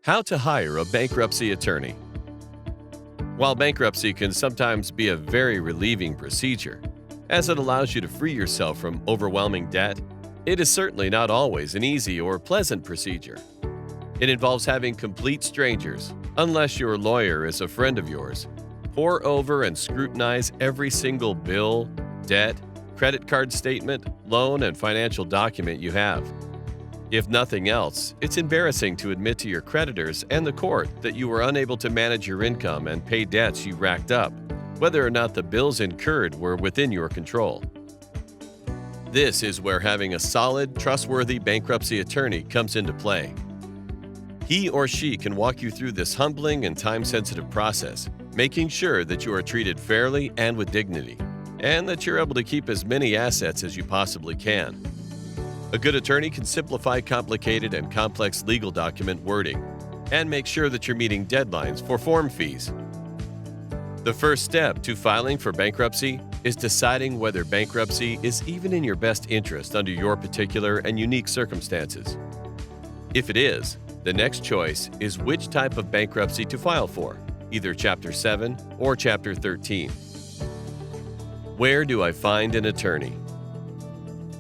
How to hire a bankruptcy attorney. While bankruptcy can sometimes be a very relieving procedure, as it allows you to free yourself from overwhelming debt, it is certainly not always an easy or pleasant procedure. It involves having complete strangers, unless your lawyer is a friend of yours, pore over and scrutinize every single bill, debt, credit card statement, loan, and financial document you have. If nothing else, it's embarrassing to admit to your creditors and the court that you were unable to manage your income and pay debts you racked up, whether or not the bills incurred were within your control. This is where having a solid, trustworthy bankruptcy attorney comes into play. He or she can walk you through this humbling and time-sensitive process, making sure that you are treated fairly and with dignity, and that you're able to keep as many assets as you possibly can. A good attorney can simplify complicated and complex legal document wording and make sure that you're meeting deadlines for form fees. The first step to filing for bankruptcy is deciding whether bankruptcy is even in your best interest under your particular and unique circumstances. If it is, the next choice is which type of bankruptcy to file for, either Chapter 7 or Chapter 13. Where do I find an attorney?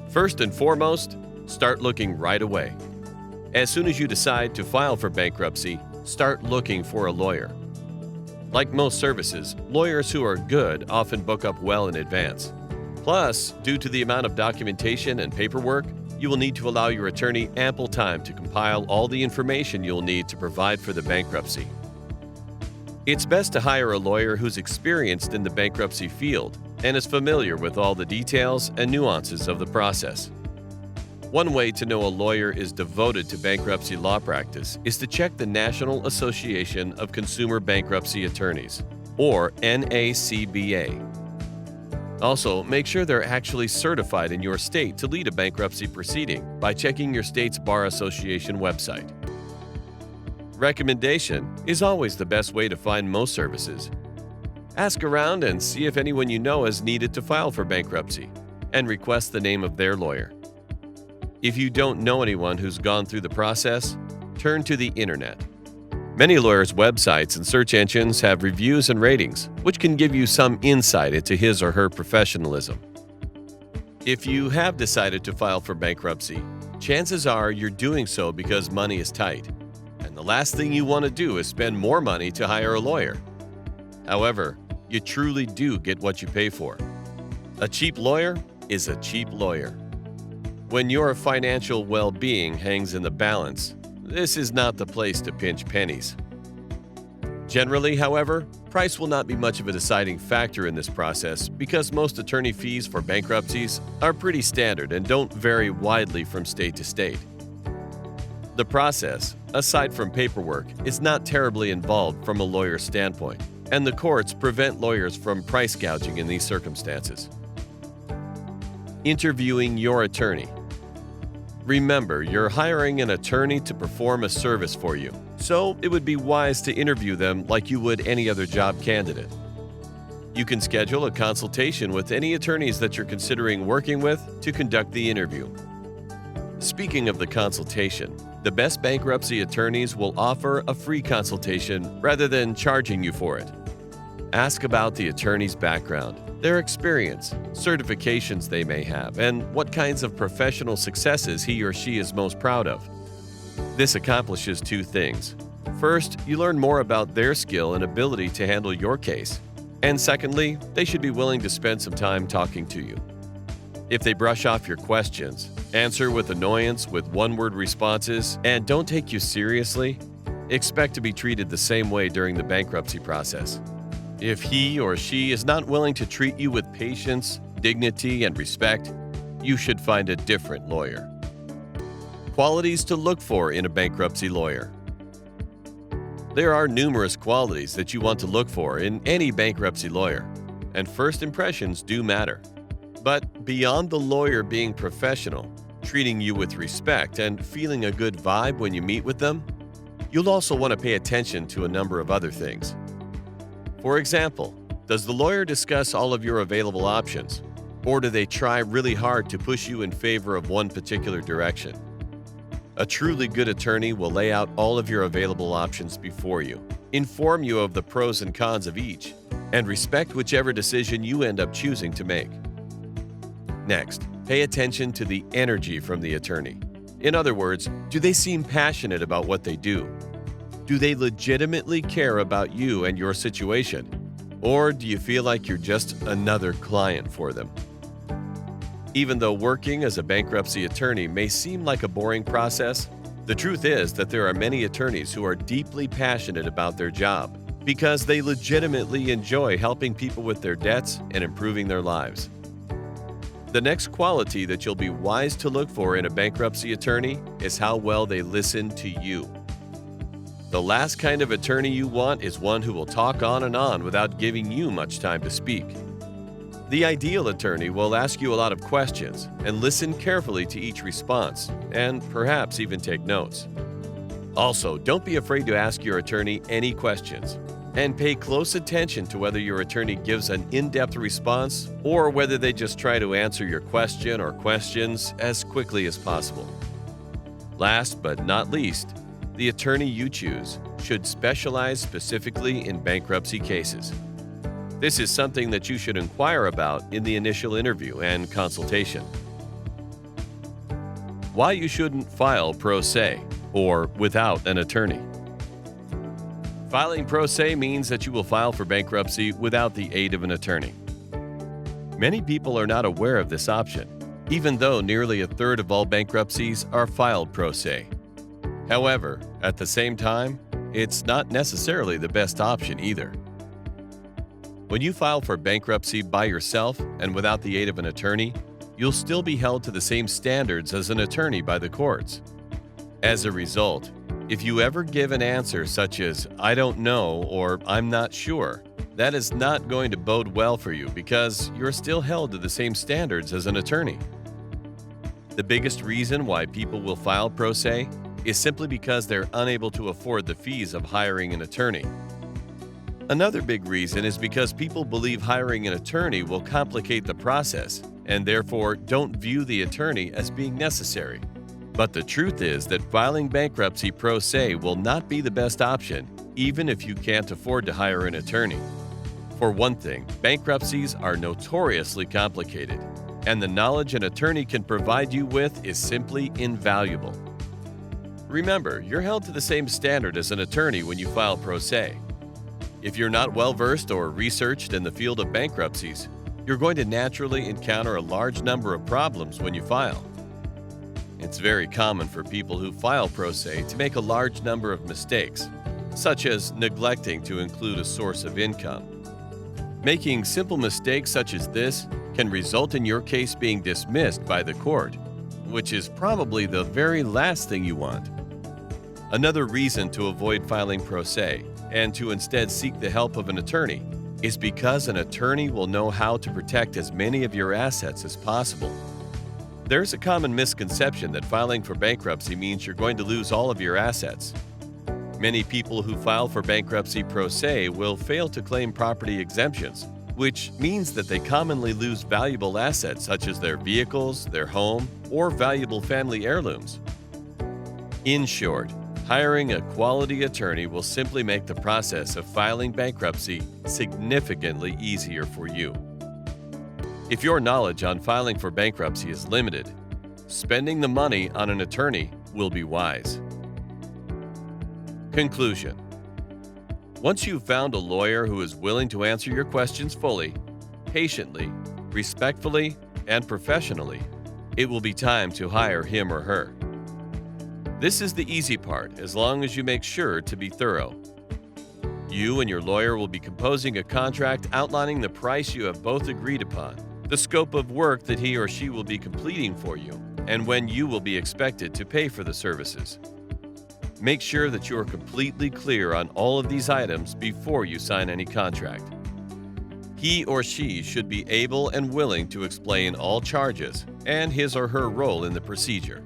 First and foremost, start looking right away. As soon as you decide to file for bankruptcy, start looking for a lawyer. Like most services, lawyers who are good often book up well in advance. Plus, due to the amount of documentation and paperwork, you will need to allow your attorney ample time to compile all the information you'll need to provide for the bankruptcy. It's best to hire a lawyer who's experienced in the bankruptcy field and is familiar with all the details and nuances of the process. One way to know a lawyer is devoted to bankruptcy law practice is to check the National Association of Consumer Bankruptcy Attorneys, or NACBA. Also, make sure they're actually certified in your state to lead a bankruptcy proceeding by checking your state's Bar Association website. Recommendation is always the best way to find most services. Ask around and see if anyone you know is needed to file for bankruptcy, and request the name of their lawyer. If you don't know anyone who's gone through the process, turn to the internet. Many lawyers' websites and search engines have reviews and ratings, which can give you some insight into his or her professionalism. If you have decided to file for bankruptcy, chances are you're doing so because money is tight, and the last thing you want to do is spend more money to hire a lawyer. However, you truly do get what you pay for. A cheap lawyer is a cheap lawyer. When your financial well-being hangs in the balance, this is not the place to pinch pennies. Generally, however, price will not be much of a deciding factor in this process because most attorney fees for bankruptcies are pretty standard and don't vary widely from state to state. The process, aside from paperwork, is not terribly involved from a lawyer's standpoint, and the courts prevent lawyers from price gouging in these circumstances. Interviewing your attorney. Remember, you're hiring an attorney to perform a service for you, so it would be wise to interview them like you would any other job candidate. You can schedule a consultation with any attorneys that you're considering working with to conduct the interview. Speaking of the consultation, the best bankruptcy attorneys will offer a free consultation rather than charging you for it. Ask about the attorney's background, their experience, certifications they may have, and what kinds of professional successes he or she is most proud of. This accomplishes two things. First, you learn more about their skill and ability to handle your case. And secondly, they should be willing to spend some time talking to you. If they brush off your questions, answer with annoyance with one-word responses, and don't take you seriously, expect to be treated the same way during the bankruptcy process. If he or she is not willing to treat you with patience, dignity, and respect, you should find a different lawyer. Qualities to look for in a bankruptcy lawyer. There are numerous qualities that you want to look for in any bankruptcy lawyer, and first impressions do matter. But beyond the lawyer being professional, treating you with respect, and feeling a good vibe when you meet with them, you'll also want to pay attention to a number of other things. For example, does the lawyer discuss all of your available options, or do they try really hard to push you in favor of one particular direction? A truly good attorney will lay out all of your available options before you, inform you of the pros and cons of each, and respect whichever decision you end up choosing to make. Next, pay attention to the energy from the attorney. In other words, do they seem passionate about what they do? Do they legitimately care about you and your situation? Or do you feel like you're just another client for them? Even though working as a bankruptcy attorney may seem like a boring process, the truth is that there are many attorneys who are deeply passionate about their job because they legitimately enjoy helping people with their debts and improving their lives. The next quality that you'll be wise to look for in a bankruptcy attorney is how well they listen to you. The last kind of attorney you want is one who will talk on and on without giving you much time to speak. The ideal attorney will ask you a lot of questions and listen carefully to each response, and perhaps even take notes. Also, don't be afraid to ask your attorney any questions, and pay close attention to whether your attorney gives an in-depth response or whether they just try to answer your question or questions as quickly as possible. Last but not least, the attorney you choose should specialize specifically in bankruptcy cases. This is something that you should inquire about in the initial interview and consultation. Why you shouldn't file pro se or without an attorney. Filing pro se means that you will file for bankruptcy without the aid of an attorney. Many people are not aware of this option, even though nearly a third of all bankruptcies are filed pro se. However, at the same time, it's not necessarily the best option either. When you file for bankruptcy by yourself and without the aid of an attorney, you'll still be held to the same standards as an attorney by the courts. As a result, if you ever give an answer such as, "I don't know" or "I'm not sure," that is not going to bode well for you because you're still held to the same standards as an attorney. The biggest reason why people will file pro se is simply because they're unable to afford the fees of hiring an attorney. Another big reason is because people believe hiring an attorney will complicate the process and therefore don't view the attorney as being necessary. But the truth is that filing bankruptcy pro se will not be the best option, even if you can't afford to hire an attorney. For one thing, bankruptcies are notoriously complicated, and the knowledge an attorney can provide you with is simply invaluable. Remember, you're held to the same standard as an attorney when you file pro se. If you're not well-versed or researched in the field of bankruptcies, you're going to naturally encounter a large number of problems when you file. It's very common for people who file pro se to make a large number of mistakes, such as neglecting to include a source of income. Making simple mistakes such as this can result in your case being dismissed by the court, which is probably the very last thing you want. Another reason to avoid filing pro se and to instead seek the help of an attorney is because an attorney will know how to protect as many of your assets as possible. There's a common misconception that filing for bankruptcy means you're going to lose all of your assets. Many people who file for bankruptcy pro se will fail to claim property exemptions, which means that they commonly lose valuable assets such as their vehicles, their home, or valuable family heirlooms. In short, hiring a quality attorney will simply make the process of filing bankruptcy significantly easier for you. If your knowledge on filing for bankruptcy is limited, spending the money on an attorney will be wise. Conclusion: once you've found a lawyer who is willing to answer your questions fully, patiently, respectfully, and professionally, it will be time to hire him or her. This is the easy part, as long as you make sure to be thorough. You and your lawyer will be composing a contract outlining the price you have both agreed upon, the scope of work that he or she will be completing for you, and when you will be expected to pay for the services. Make sure that you are completely clear on all of these items before you sign any contract. He or she should be able and willing to explain all charges and his or her role in the procedure.